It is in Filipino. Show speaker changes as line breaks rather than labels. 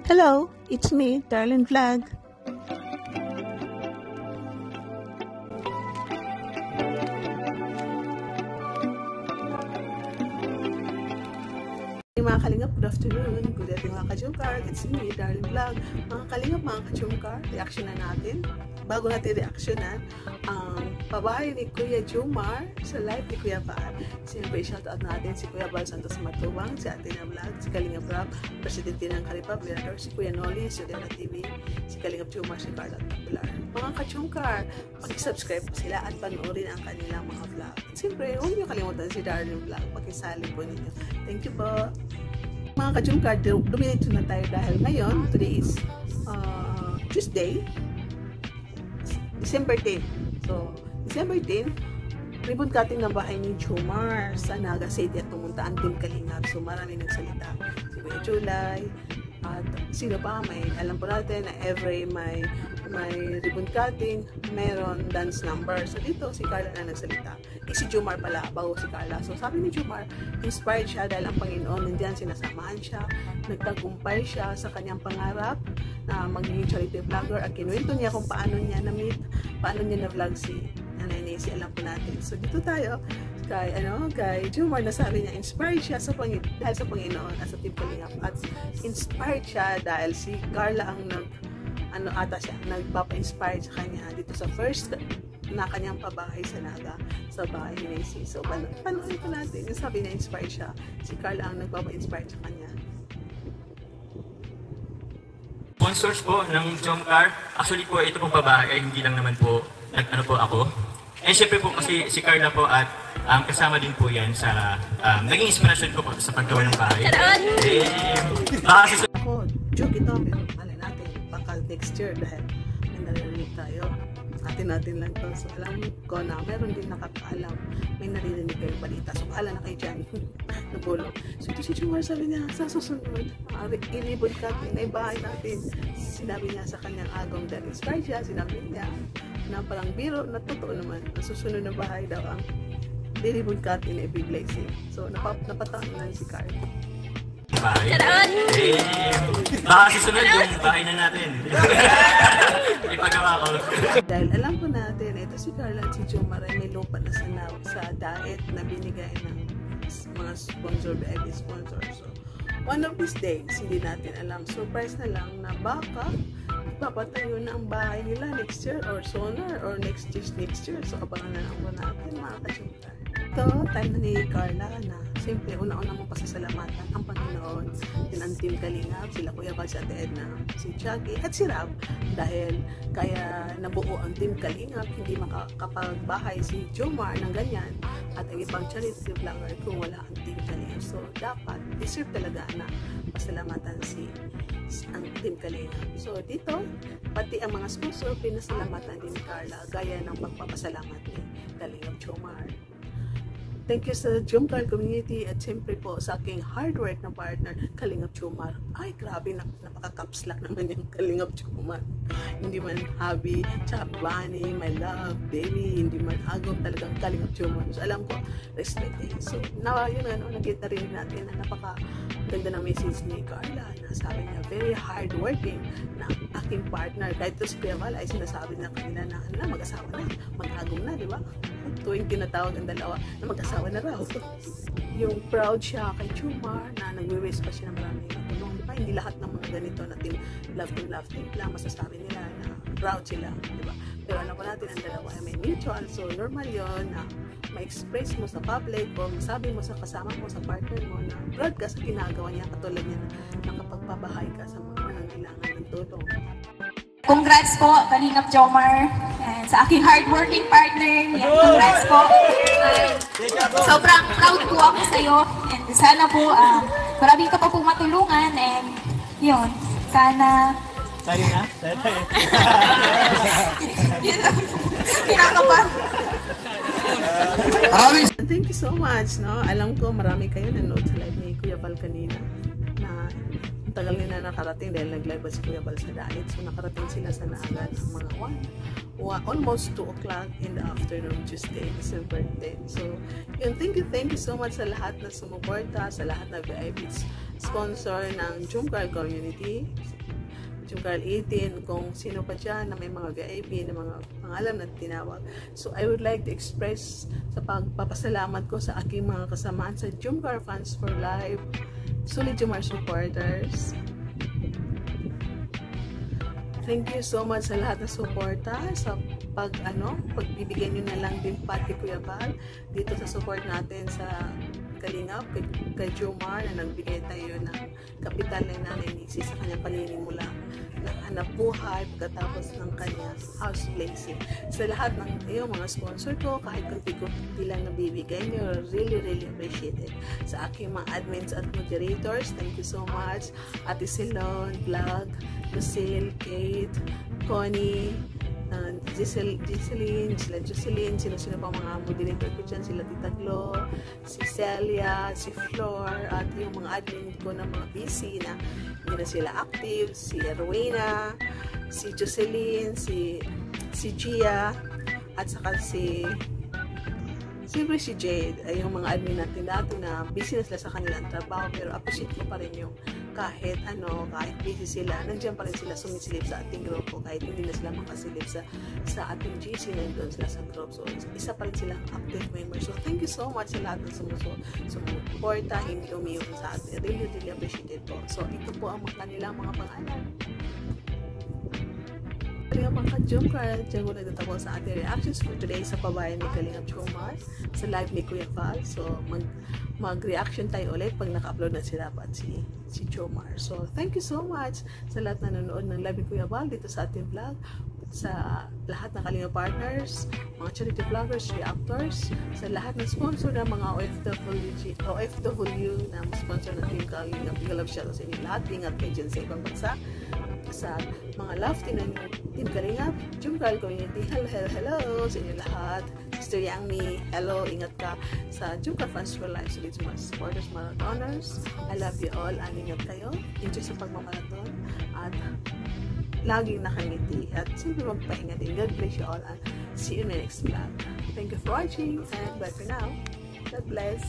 Hello, it's me, Darlene Vlog. Mga kalingap, good afternoon. Good evening mga kachumkar. It's me, Darlene Vlog. Mga kalingap, mga kachumkar, reaction na natin. Bago natin reaksyonan, ang pabahay ni Kuya Jomar sa live ni Kuya Val. Siyempre, shoutout natin si Kuya Val Santos Matubang, si Athena Vlog, si Kalingap Rock, Presidente ng Karipa, si Kuya Noli, si Odela TV, si Kalingap Jomar, si Carla Popular. Mga kachumkar, mag-subscribe sila at panoorin ang kanilang mga vlog. At siyempre, huwag niyo kalimutan si Darlene Vlog. Pakisali po ninyo. Thank you po. Mga kachumkar, duminito na tayo dahil ngayon, today is Tuesday, December 10. So, December 10, ribbon cutting ng bahay ni Jomar sa Naga City at pumunta ang Team Kalingap. So, marami nagsalita. Si Kuya July, at sino pa, alam po natin na every may ribbon cutting, meron dance number. So, dito, si Carla na nagsalita. Si Jomar pala, bago si Carla. So, sabi ni Jomar, inspired siya dahil ang Panginoon, nandiyan sinasamahan siya, nagtagumpay siya sa kanyang pangarap na magiging charity vlogger at kinuwento niya kung paano niya na-meet, paano niya na-vlog si Nanay Nancy, alam po natin. So, dito tayo kay Jomar na sabi niya, inspired siya dahil sa Panginoon at sa Team Kalingap. At inspired siya dahil si Carla ang nagpapa-inspired sa kanya dito sa first na kanyang pabahay sa Naga, sa bahay ni Nancy. So, panoorin po natin. Yung sabi niya, inspired siya. Si Carla ang nagpapa-inspired sa kanya.
Sponsors po ng Jomcar. Actually po, ito pong pabahay ay hindi lang naman po po ako. And syempre po kasi si Carla po at kasama din po yan sa naging inspirasyon ko po sa paggawa ng bahay.
Ako, joke ito, pero alay natin, baka next year dahil may naririnig tayo. Natin lang to. So, alam ko na meron din nakakaalam. May naririnig kayong balita. So, bahala na kayo dyan. Nabulong. So, ito si Jomar, sabi niya, sa susunod, i-ribbon cutting na bahay natin. Sinabi niya sa kanyang agong dahil inspired siya. Sinabi niya na parang biro, na totoo naman. Ang susunod na bahay daw ang ribbon cutting na big blessing. So, napataon na si Carl.
Bahay. Baka susunod yung bahay na natin. Ipagawa ko.
Dahil alam ko natin, ito si Carla at si Jomar ay may lupa na sa diet na binigay ng mga sponsor, VIP sponsor. So, one of these days, hindi natin alam. Surprise na lang na baka papatayo na ang bahay nila next year or sooner or next year. So, abangan na lang po natin mga kachumkar. Ito, time na ni Carla na siyempre, una-una mong pasasalamatan ang Panginoon, din ang Team Kalingap, sila Kuya Val, si Ate Edna, si Chucky, at si Rab. Dahil kaya nabuo ang Team Kalingap, hindi makakapagbahay si Jomar ng ganyan at ang ibang charity vlogger kung wala ang Team Kalingap. So, dapat, deserve talaga na pasalamatan ang Team Kalingap. So, dito, pati ang mga sponsor, pinasalamatan din ni Carla, gaya ng pagpapasalamat ni Kalingap Jomar. Thank you sa Jomcar community at siyempre po sa aking hard work na partner, Kalingap Jomar. Ay, grabe, napaka-capslack naman yung Kalingap Jomar. Hindi man hobby, tsaka bunny, my love, baby, hindi man agom, talagang Kalingap Jomar. So, alam ko, respecting. So, yun nakita rin natin na napaka-ganda ng message ni Carla na sabi niya, very hard working na aking partner. Kahit ito si Kuya Val ay sinasabi na kanila na mag-asawa na, mag-agom na, di ba? Tuwing tinatawag ang dalawa na mag-asawa na raw. Yung proud siya kay Jomar na nagwe-waste pa siya ng maraming tulong. Diba? Hindi lahat ng mga ganito na team love team lang masasabi nila na proud sila. Diba? Pero ano pa natin ang dalawa ay may mutual. So normal yon na ma-express mo sa public o masabi mo sa kasama mo, sa partner mo na proud ka sa ginagawa niya, katulad niya na nakapagpabahay ka sa mga nangangailangan ng tulong.
Congrats po, Kalingap Jomar, and sa aking hardworking partner. Congrats po. Sobrang proud po ako sa iyo. And sana po, marami ka pa po matulungan. And yun, sana...
Tayo na? Tayo.
Kinakabahan.
Thank you so much. No? Alam ko marami kayo nanood sa live ni Kuya Val kanina na tagal nila nakarating dahil nag-live ba si Kuya Val sa diet. So nakarating sila sa Naga ng mga almost 2 o'clock in the afternoon, Tuesday, December 10. So yun, thank you so much sa lahat na sumuporta, sa lahat na VIP sponsor ng Jomcar community. Jumcar 18, kung sino pa dyan na may mga VIP na mga pangalan na tinawag. So I would like to express sa pagpapasalamat ko sa aking mga kasamaan sa Jumcar Fans for Life, Solid Jomar supporters. Thank you so much sa lahat ng suporta, sa pagbibigyan nyo na lang din pati Kuya Val dito sa support natin sa Kalingap, kay Jomar na nagbigay tayo ng kapital ng Nanay Nixie sa kanyang paninimula ng hanap buhay pagkatapos ng kanyang house blazing. Sa lahat ng mga sponsor ko, kahit kunti-kunti lang nabibigay nyo, really appreciate it. Sa aking mga admins at moderators, thank you so much. Ate Silon, Vlog, Lucille, Kate, Connie, Jocelyn, sino pa mga moderator ko dyan, sila Tita Glo, si Celia, si Flor, at yung mga admin ko na mga busy na hindi na sila active, si Erwina, si Jocelyn, si Gia, at saka siyempre si Jade, ay yung mga admin natin dati na busy na sila sa kanilang trabaho, pero appreciate ko pa rin yung kahit busy sila, nandiyan pa rin sila sumisilip sa ating grupo, kahit hindi na sila makasilip sa ating GC, nandun sila sa group. So, isa pa rin silang active member. So, thank you so much sa lahat ng sumusuporta, hindi umiyon sa atin. Really appreciate po. So, ito po ang kanilang mga pangalan. Kalingap mga Jomcar, dyan ko nagtatapos sa ating reactions for today sa pabayan ni Kalingap Jomar sa live ni Kuya Val. So, mag-reaction tayo ulit pag naka-upload na si Rap at si Jomar. So, thank you so much sa lahat na nanonood ng live ni Kuya Val dito sa ating vlog, sa lahat ng Kalingap partners, mga charity vloggers, reactors, sa lahat ng sponsor ng mga OFW na sponsor ng Team Kalingap. Love shout out sa inyo lahat. Ingat kayo dyan sa ibang bansa. Sa mga love team ng Team Kalingap, Jomcar community, hello sa inyo lahat. Sister Yangmi, hello, ingat ka sa Jomcar Fans for Life, Solid Jomar supporters, marathoners. I love you all, ingat kayo, enjoy sa pagmamarathon, at laging nakangiti, at siyempre magpahinga din. God bless you all, and see you in my next vlog. Thank you for watching, and bye for now. God bless.